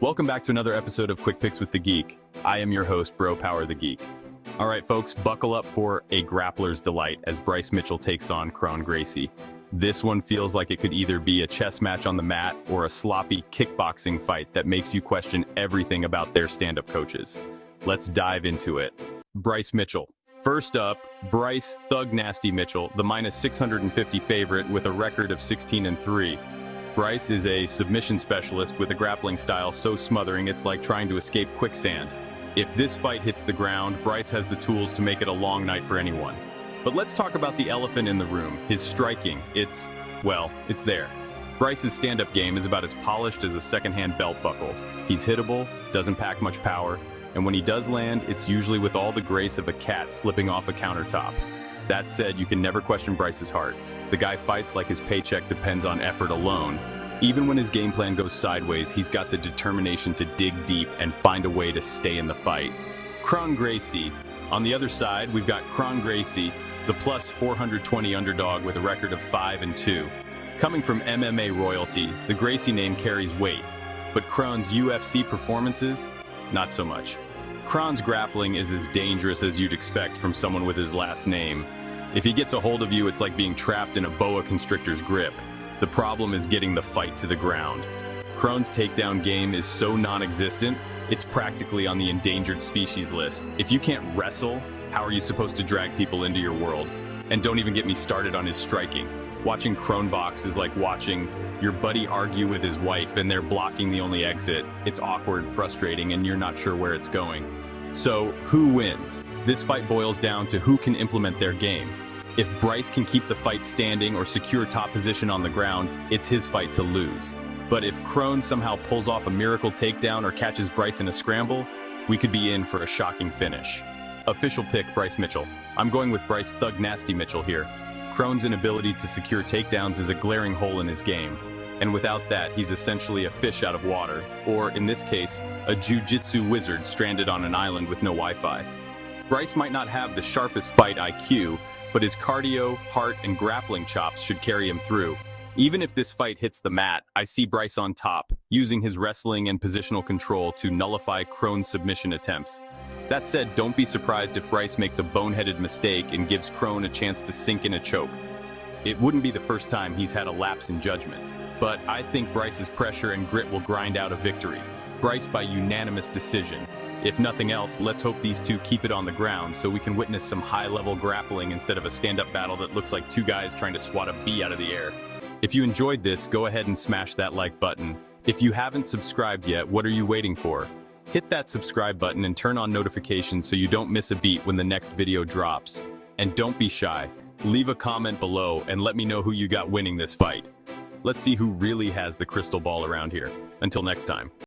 Welcome back to another episode of Quick Picks with the Geek. I am your host, Bro Power the Geek. All right, folks, buckle up for a grappler's delight as Bryce Mitchell takes on Kron Gracie. This one feels like it could either be a chess match on the mat or a sloppy kickboxing fight that makes you question everything about their stand-up coaches. Let's dive into it. Bryce Mitchell. First up, Bryce Thug Nasty Mitchell, the minus 650 favorite with a record of 16-3. Bryce is a submission specialist with a grappling style so smothering it's like trying to escape quicksand. If this fight hits the ground, Bryce has the tools to make it a long night for anyone. But let's talk about the elephant in the room, his striking. It's there. Bryce's stand-up game is about as polished as a second-hand belt buckle. He's hittable, doesn't pack much power, and when he does land, it's usually with all the grace of a cat slipping off a countertop. That said, you can never question Bryce's heart. The guy fights like his paycheck depends on effort alone. Even when his game plan goes sideways, he's got the determination to dig deep and find a way to stay in the fight. Kron Gracie. On the other side, we've got Kron Gracie, the plus 420 underdog with a record of 5-2. Coming from MMA royalty, the Gracie name carries weight, but Kron's UFC performances, not so much. Kron's grappling is as dangerous as you'd expect from someone with his last name. If he gets a hold of you, it's like being trapped in a boa constrictor's grip. The problem is getting the fight to the ground. Kron's takedown game is so non-existent, it's practically on the endangered species list. If you can't wrestle, how are you supposed to drag people into your world? And don't even get me started on his striking. Watching Kron box is like watching your buddy argue with his wife and they're blocking the only exit. It's awkward, frustrating, and you're not sure where it's going. So, who wins? This fight boils down to who can implement their game. If Bryce can keep the fight standing or secure top position on the ground, it's his fight to lose. But if Kron somehow pulls off a miracle takedown or catches Bryce in a scramble, we could be in for a shocking finish. Official pick, Bryce Mitchell. I'm going with Bryce Thug Nasty Mitchell here. Kron's inability to secure takedowns is a glaring hole in his game. And without that, he's essentially a fish out of water, or in this case, a jiu-jitsu wizard stranded on an island with no Wi-Fi. Bryce might not have the sharpest fight IQ, but his cardio, heart, and grappling chops should carry him through. Even if this fight hits the mat, I see Bryce on top, using his wrestling and positional control to nullify Kron's submission attempts. That said, don't be surprised if Bryce makes a boneheaded mistake and gives Kron a chance to sink in a choke. It wouldn't be the first time he's had a lapse in judgment, but I think Bryce's pressure and grit will grind out a victory. Bryce by unanimous decision. If nothing else, let's hope these two keep it on the ground so we can witness some high-level grappling instead of a stand-up battle that looks like two guys trying to swat a bee out of the air. If you enjoyed this, go ahead and smash that like button. If you haven't subscribed yet, what are you waiting for? Hit that subscribe button and turn on notifications so you don't miss a beat when the next video drops. And don't be shy. Leave a comment below and let me know who you got winning this fight. Let's see who really has the crystal ball around here. Until next time.